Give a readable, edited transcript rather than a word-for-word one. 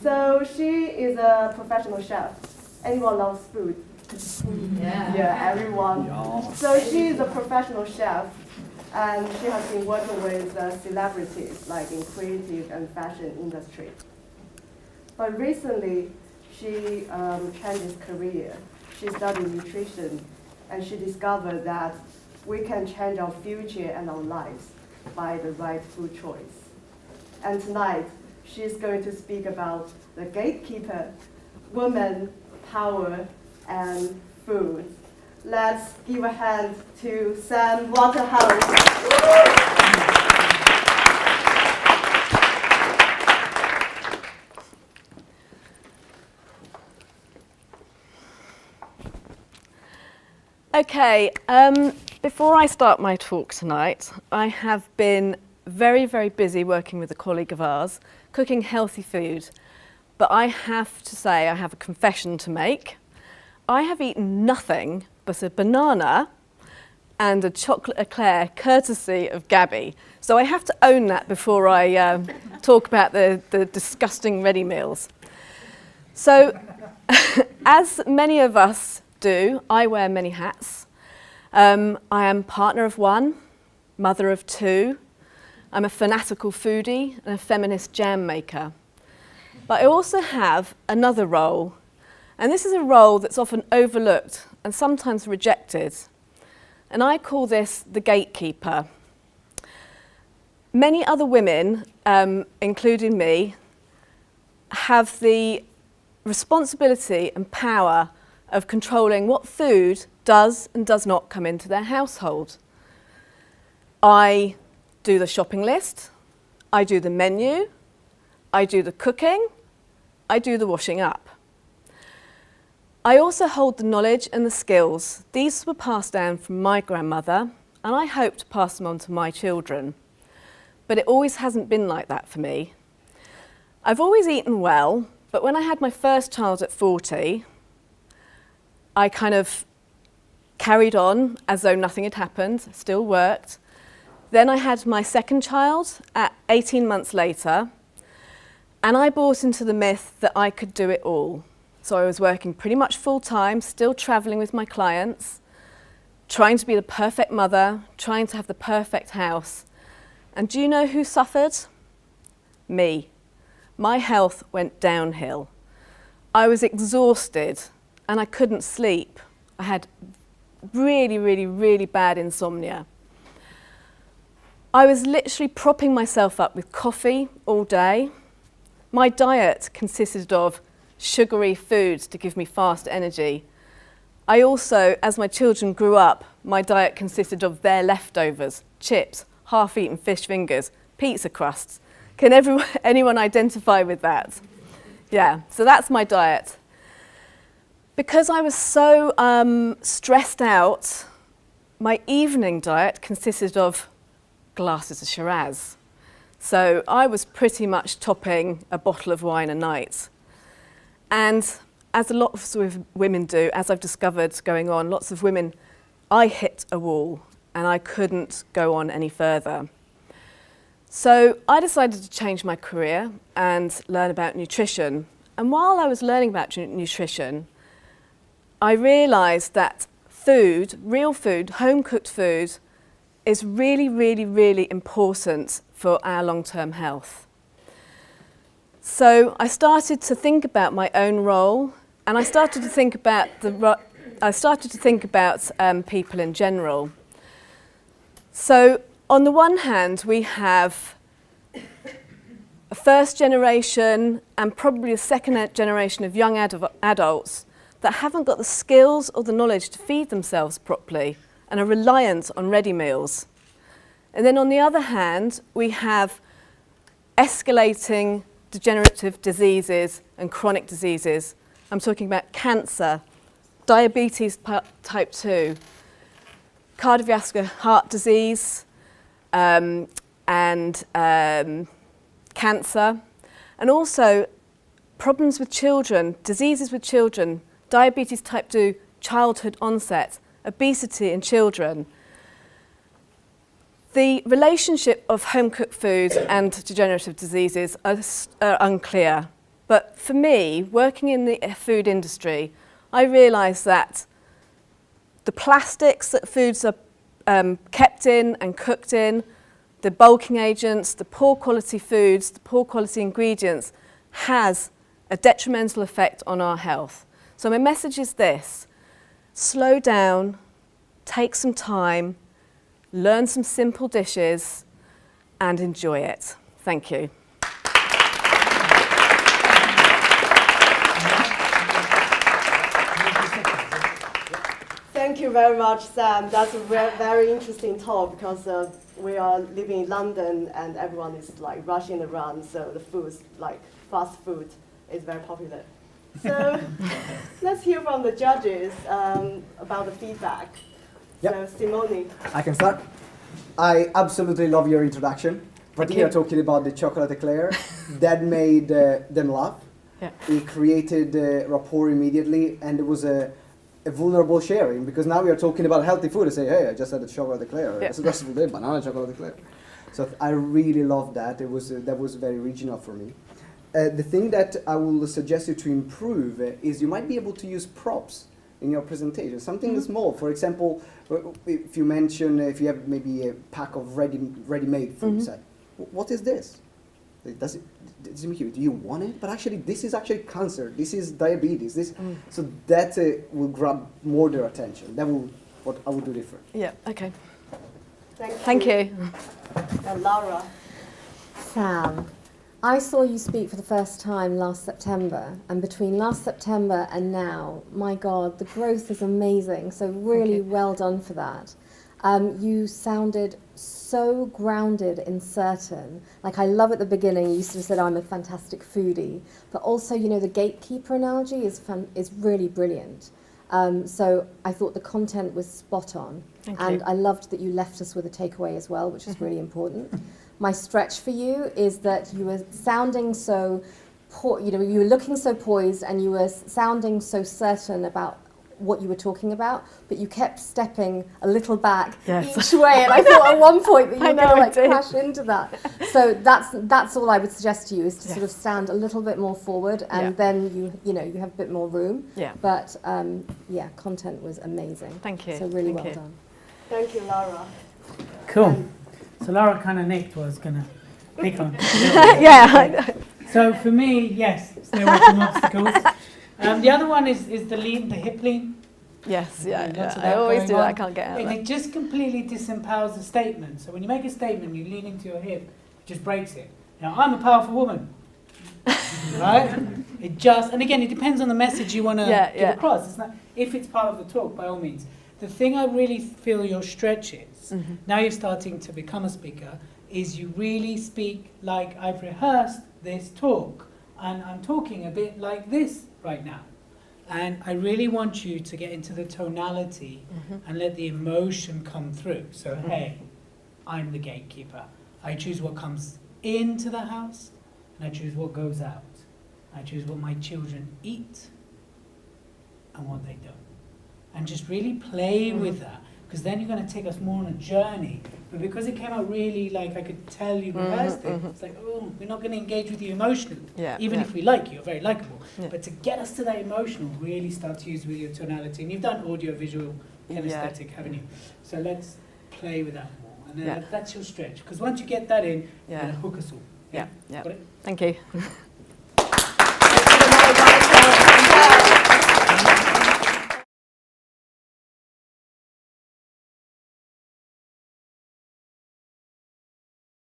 So she is a professional chef. Anyone loves food? Yeah, everyone. Yeah. So she is a professional chef, and she has been working with celebrities like in creative and fashion industry. But recently, she changed her career. She studied nutrition, and she discovered that we can change our future and our lives by the right food choice. And tonight, she's going to speak about the gatekeeper, women, power, and food. Let's give a hand to Sam Waterhouse. Okay, before I start my talk tonight, I have been very, very busy working with a colleague of ours, cooking healthy food. But I have to say, I have a confession to make. I have eaten nothing but a banana and a chocolate eclair, courtesy of Gabby. So I have to own that before I talk about the disgusting ready meals. So, as many of us do, I wear many hats. I am partner of one, mother of two. I'm a fanatical foodie and a feminist jam maker. But I also have another role, and this is a role that's often overlooked and sometimes rejected. And I call this the gatekeeper. Many other women, including me, have the responsibility and power of controlling what food does and does not come into their household. I do the shopping list, I do the menu, I do the cooking, I do the washing up. I also hold the knowledge and the skills. These were passed down from my grandmother, and I hope to pass them on to my children. But it always hasn't been like that for me. I've always eaten well, but when I had my first child at 40, I kind of carried on as though nothing had happened, still worked. Then I had my second child at 18 months later, and I bought into the myth that I could do it all. So I was working pretty much full time, still traveling with my clients, trying to be the perfect mother, trying to have the perfect house. And do you know who suffered? Me. My health went downhill. I was exhausted and I couldn't sleep. I had really, really, really bad insomnia. I was literally propping myself up with coffee all day. My diet consisted of sugary foods to give me fast energy. I also, as my children grew up, my diet consisted of their leftovers, chips, half-eaten fish fingers, pizza crusts. Can anyone identify with that? Yeah, so that's my diet. Because I was so stressed out, my evening diet consisted of glasses of Shiraz. So I was pretty much topping a bottle of wine a night. And as a lot of women do, as I've discovered going on, lots of women, I hit a wall and I couldn't go on any further. So I decided to change my career and learn about nutrition. And while I was learning about nutrition, I realised that food, real food, home-cooked food, is really, really, really important for our long-term health. So I started to think about my own role, and I started to think about people in general. So on the one hand, we have a first generation and probably a second generation of young adults that haven't got the skills or the knowledge to feed themselves properly and are reliant on ready meals. And then on the other hand, we have escalating degenerative diseases and chronic diseases. I'm talking about cancer, diabetes type 2, cardiovascular heart disease, and cancer, and also problems with children, diseases with children, diabetes type 2, childhood onset, obesity in children. The relationship of home-cooked food and degenerative diseases are unclear. But for me, working in the food industry, I realised that the plastics that foods are kept in and cooked in, the bulking agents, the poor quality foods, the poor quality ingredients, has a detrimental effect on our health. So my message is this: slow down, take some time, learn some simple dishes, and enjoy it. Thank you. Thank you very much, Sam. That's a very interesting talk because we are living in London and everyone is like rushing around, so the food's like fast food is very popular. So let's hear from the judges about the feedback. Yep. So Simone. I can start. I absolutely love your introduction. Particularly talking about the chocolate eclair. That made them laugh. Yeah. It created rapport immediately, and it was a vulnerable sharing, because now we are talking about healthy food and say, hey, I just had a chocolate eclair. Yeah. It's a recipe day, banana chocolate eclair. So I really loved that. It was that was very original for me. The thing that I will suggest you to improve is you might be able to use props in your presentation, something small. For example, if you mention, if you have maybe a pack of ready-made food, say, what is this? Does it make you, do you want it? But actually, this is actually cancer. This is diabetes. So that will grab more their attention. That will what I would do different. Yeah, okay. Thank you. And Laura. Sam, I saw you speak for the first time last September, and between last September and now, my God, the growth is amazing. So really well done for that. You sounded so grounded and certain. Like, I love at the beginning, you sort of said, I'm a fantastic foodie, but also, you know, the gatekeeper analogy is really brilliant. So I thought the content was spot on. Thank and you. I loved that you left us with a takeaway as well, which is really important. My stretch for you is that you were sounding so, you were looking so poised and you were sounding so certain about what you were talking about, but you kept stepping a little back each way, and I thought at one point that you were going to crash into that. So that's all I would suggest to you, is to sort of stand a little bit more forward, and then you have a bit more room. Yeah. But content was amazing. Thank you. So really Thank well you. done. Thank you, Laura. Cool. So Laura kind of nicked what I was going to pick on. Yeah. So for me, yes, stay away from obstacles. The other one is the lean, the hip lean. Yes, Lots yeah. of I that always going do that. I on. can't get out of And that. it just completely disempowers the statement. So when you make a statement, you lean into your hip, it just breaks it. Now, I'm a powerful woman, right? And again, it depends on the message you want to get across. It's not, if it's part of the talk, by all means. The thing I really feel your stretch is, now you're starting to become a speaker, is you really speak like I've rehearsed this talk. And I'm talking a bit like this right now. And I really want you to get into the tonality and let the emotion come through. So, hey, I'm the gatekeeper. I choose what comes into the house, and I choose what goes out. I choose what my children eat and what they don't. And just really play with that, because then you're going to take us more on a journey. But because it came out really, like, I could tell you rehearsed it, it's like, oh, we're not going to engage with you emotionally. Even if we like you, you're very likable. But to get us to that emotional, really start to use with your tonality. And you've done audio, visual, kinesthetic, haven't you? So let's play with that more. And then that's your stretch. Because once you get that in, you're going to hook us all. Yeah. Got it? Thank you.